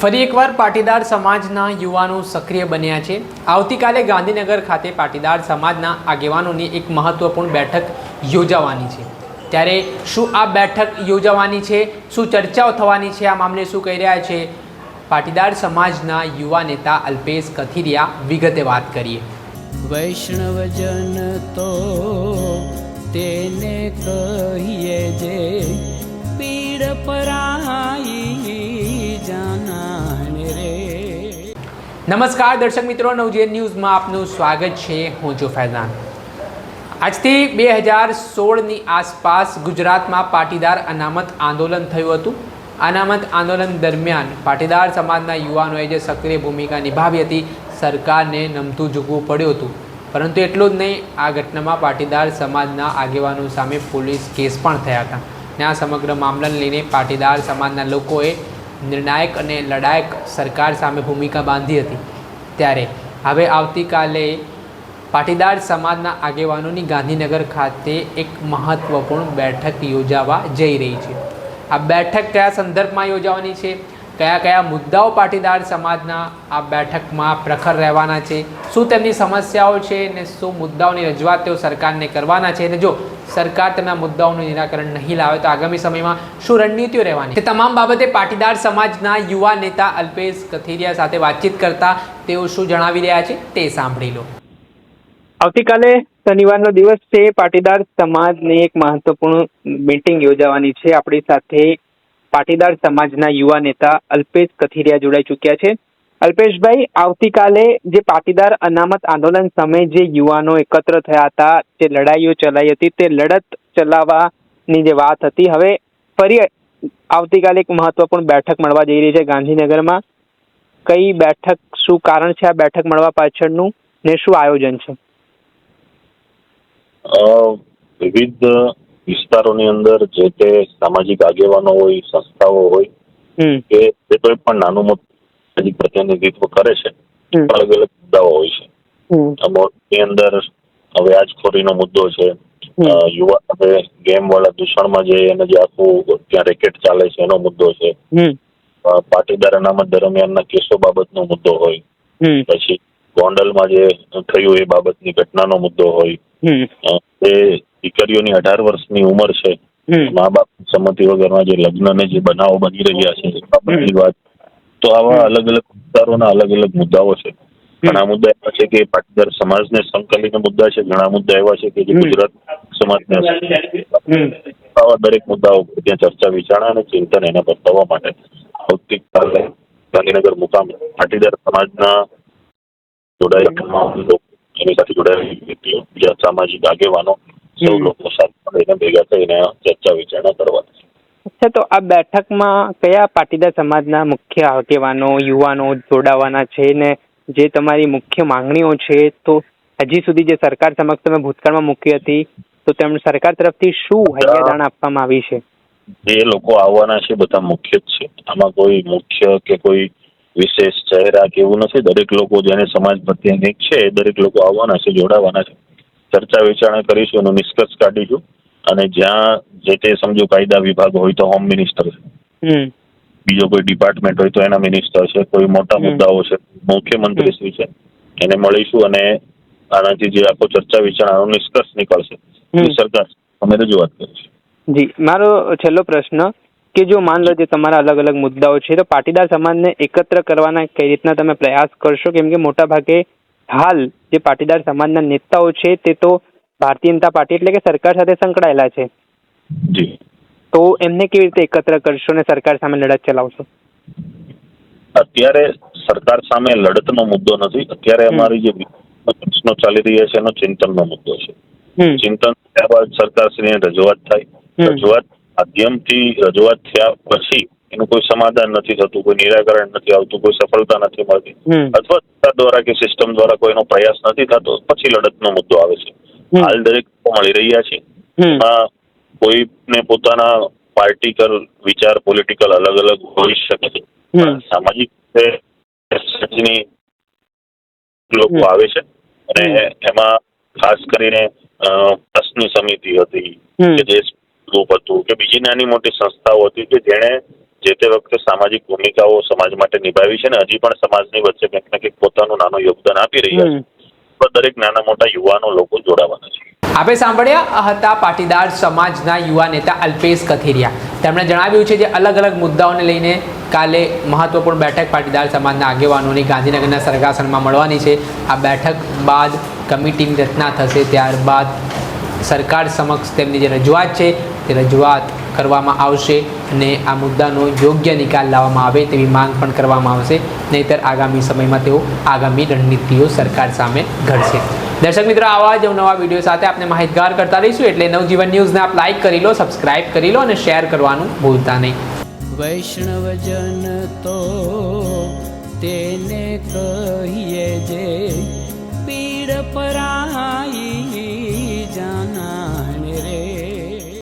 ફરી એકવાર પાટીદાર સમાજના યુવાનો સક્રિય બન્યા છે। આવતીકાલે ગાંધીનગર ખાતે પાટીદાર સમાજના આગેવાનોની એક મહત્વપૂર્ણ બેઠક યોજાવાની છે। ત્યારે શું આ બેઠક યોજાવાની છે, શું ચર્ચાઓ થવાની છે, આ મામલે શું કહી રહ્યા છે પાટીદાર સમાજના યુવા નેતા અલ્પેશ કથિરિયા, વિગતે વાત કરીએ। વૈષ્ણવજન તો તેને કહીએ જે પીડ પરાઈ જાનાને રે। નમસ્કાર દર્શક મિત્રો, નવજીવન ન્યૂઝમાં આપનું સ્વાગત છે। હું છું ફૈઝાન। આજથી 2016ની આસપાસ ગુજરાતમાં પાટીદાર અનામત આંદોલન થયું હતું। અનામત આંદોલન દરમિયાન પાટીદાર સમાજના યુવાનોએ જે સક્રિય ભૂમિકા નિભાવી હતી, સરકારને નમતું ઝૂકવું પડ્યું હતું। પરંતુ એટલું જ નહીં, આ ઘટનામાં પાટીદાર સમાજના આગેવાનો સામે પોલીસ કેસ પણ થયા હતા અને આ સમગ્ર મામલાને લઈને પાટીદાર સમાજના લોકોએ નિર્ણાયક અને લડાયક સરકાર સામે ભૂમિકા બાંધી હતી। ત્યારે હવે આવતીકાલે પાટીદાર સમાજના આગેવાનોની ગાંધીનગર ખાતે એક મહત્વપૂર્ણ બેઠક યોજાવા જઈ રહી છે। આ બેઠક કયા સંદર્ભમાં યોજાવાની છે, કયા કયા મુદ્દાઓ પાટીદાર સમાજના આ બેઠકમાં પ્રખર રહેવાના છે, શું તેમની સમસ્યાઓ છે અને શું મુદ્દાઓની રજૂઆત તેઓ સરકારને કરવાના છે, અને જો સરકાર તેમના મુદ્દાઓનું નિરાકરણ નહીં લાવે તો આગામી સમયમાં શું રણનીતિઓ રહેવાની, તે તમામ બાબતે પાટીદાર સમાજના યુવા નેતા અલ્પેશ કથિરિયા સાથે વાતચીત કરતા તેઓ શું જણાવી રહ્યા છે તે સાંભળી લો। આવતીકાલે શનિવારનો દિવસ છે। પાટીદાર સમાજની એક મહત્વપૂર્ણ મીટિંગ યોજાવાની છે। આપણી સાથે પાટીદાર સમાજના યુવા નેતા અલ્પેશ કથિરિયા જોડાઈ ચૂક્યા છે। અલ્પેશભાઈ, આવતીકાલે જે પાટીદાર અનામત આંદોલન સમયે જે યુવાનો એકત્ર થયા હતા, જે લડાઈઓ ચલાઈ હતી, તે લડત ચલાવવાની જે વાત હતી, હવે ફરી આવતીકાલે એક મહત્વપૂર્ણ બેઠક મળવા જઈ રહી છે ગાંધીનગરમાં। કઈ બેઠક, શું કારણ છે આ બેઠક મળવા પાછળનું ને શું આયોજન છે? વિવિધ વિસ્તારોની અંદર જે તે સામાજિક આગેવાનો હોય, સંસ્થાઓ હોય કે જે કોઈ પણ નાનું મોટું પ્રતિનિધિત્વ કરે છે, અલગ અલગ મુદ્દાઓ હોય છે। એની અંદર હવે આજખોરીનો મુદ્દો છે, યુવા હવે ગેમ વાળા દૂષણમાં જે અને જે આખું ત્યાં રેકેટ ચાલે છે એનો મુદ્દો છે, પાટીદાર અનામત દરમિયાનના કેસો બાબતનો મુદ્દો હોય, પછી ગોંડલમાં જે થયું એ બાબતની ઘટનાનો મુદ્દો હોય, એ દીકરીઓની 18 વર્ષની ઉંમર છે, મા બાપ સંમતિ વગરના જે લગ્નને જે બનાવો બની રહ્યા છે એ બાબતની વાત, તો આવા અલગ અલગ વિસ્તારોના અલગ અલગ મુદ્દાઓ છે। ઘણા મુદ્દા એવા છે કે પાટીદાર સમાજને સંકલિત મુદ્દા છે, ઘણા મુદ્દા એવા છે કે જે ગુજરાત સમાજને આવા દરેક મુદ્દાઓ ત્યાં ચર્ચા વિચારણા અને ચિંતન એના પર થવા માટે આવતીકાલે ગાંધીનગર મુકામે પાટીદાર સમાજના જોડાયેલા લોકો, એની સાથે જોડાયેલી વ્યક્તિઓ, બીજા સામાજિક આગેવાનો, સૌ લોકો સાથે મળીને ભેગા થઈને ચર્ચા વિચારણા કરવાની છે। અચ્છા, તો આ બેઠકમાં કયા પાટીદાર સમાજના મુખ્ય આગેવાનો, યુવાનો જોડાવાના છે ને જે તમારી મુખ્ય માંગણીઓ છે, તો હજી સુધી જે સરકાર સમક્ષ તમે ભૂતકાળમાં મૂકી હતી, તો તેમને સરકાર તરફથી શું હૈયાદાણ આપવામાં આવી છે? જે લોકો આવવાના છે બધા મુખ્ય જ છે, આમાં કોઈ મુખ્ય કે કોઈ વિશેષ ચહેરા કે એવું નથી। દરેક લોકો જેને સમાજ પ્રત્યે એક છે એ દરેક લોકો આવવાના છે, જોડાવાના છે, ચર્ચા વિચારણા કરીશું, એનો નિષ્કર્ષ કાઢીશું અને જ્યાં જે તે સમજો કાયદા વિભાગ હોય તો હોમ મિનિસ્ટર છે, બીજો કોઈ ડિપાર્ટમેન્ટ હોય તો એના મિનિસ્ટર છે, કોઈ મોટા મુદ્દાઓ છે, મુખ્યમંત્રીશ્રી છે, એને મળીશું અને આનાથી જે આખો ચર્ચા વિચારણાનો નિષ્કર્ષ નીકળશે સરકાર અમે રજૂઆત કરીશું। જી, મારો છેલ્લો પ્રશ્ન કે જો માન લો જે તમારા અલગ અલગ મુદ્દાઓ છે, તો પાટીદાર સમાજને એકત્ર કરવાના કઈ રીતના તમે પ્રયાસ કરશો? કેમ કે મોટા ભાગે હાલ જે પાટીદાર સમાજના નેતાઓ છે તે તો ભારતીય જનતા પાર્ટી એટલે કે સરકાર સાથે સંકળાયેલા છે, જી, તો એમને કેવી રીતે એકત્ર કરશો અને સરકાર સામે લડત ચલાવશો? અત્યારે સરકાર સામે લડતનો મુદ્દો નથી, અત્યારે અમારી જે પ્રશ્નો ચાલી રહ્યા છે એનો ચિંતનનો મુદ્દો છે। ચિંતન થયા બાદ સરકારશ્રીને રજૂઆત થાય, રજૂઆત માધ્યમથી રજૂઆત થયા પછી એનું કોઈ સમાધાન નથી થતું, કોઈ નિરાકરણ નથી આવતું, કોઈ સફળતા નથી મળતી, અથવા સરકાર દ્વારા કે સિસ્ટમ દ્વારા કોઈનો પ્રયાસ નથી થતો, પછી લડતનો મુદ્દો આવે છે। હાલ દરેક મળી રહ્યા છે, કોઈને પોતાના પાર્ટિકલ વિચાર, પોલિટિકલ અલગ અલગ હોઈ શકે છે, સામાજિક લોકો આવે છે અને એમાં ખાસ કરીને ટ્રસ્ટની સમિતિ હતી કે દેશ ગ્રુપ હતું કે બીજી નાની મોટી સંસ્થાઓ હતી કે જેણે જે તે વખતે સામાજિક ભૂમિકાઓ સમાજ માટે નિભાવી છે ને હજી પણ સમાજની વચ્ચે કંઈક ને કંઈક પોતાનું નાનું યોગદાન આપી રહ્યા છે, તો દરેક નાના મોટા યુવાનો લોકો જોડાવાના છે. આપણે સાંભળ્યા હતા પાટીદાર સમાજના યુવા નેતા અલ્પેશ કથિરિયા. તેમણે જણાવ્યું છે જે અલગ અલગ મુદ્દાઓને લઈને કાલે મહત્વપૂર્ણ બેઠક પાટીદાર સમાજના આગેવાનોની ગાંધીનગરના સરગાસણમાં મળવાની છે. આ બેઠક બાદ કમિટીની રચના થશે, ત્યારબાદ સરકાર સમક્ષ તેમની જે રજૂઆત છે તે રજૂઆત કરવામાં આવશે અને આ મુદ્દાનો યોગ્ય નિકાલ લાવવામાં આવે તેવી માંગ પણ કરવામાં આવશે. નહીંતર આગામી સમયમાં તેઓ આગામી રણનીતિઓ સરકાર સામે ઘડશે. દર્શક મિત્રો, આવા જ નવા વિડીયો સાથે આપણે માહિતગાર કરતા રહીશું, એટલે નવજીવન ન્યૂઝને આપ લાઈક કરી લો, સબસ્ક્રાઇબ કરી લો અને શેર કરવાનું ભૂલતા નહીં. વૈષ્ણવજન તો તેને કહીએ જે પીડ પરાઈ.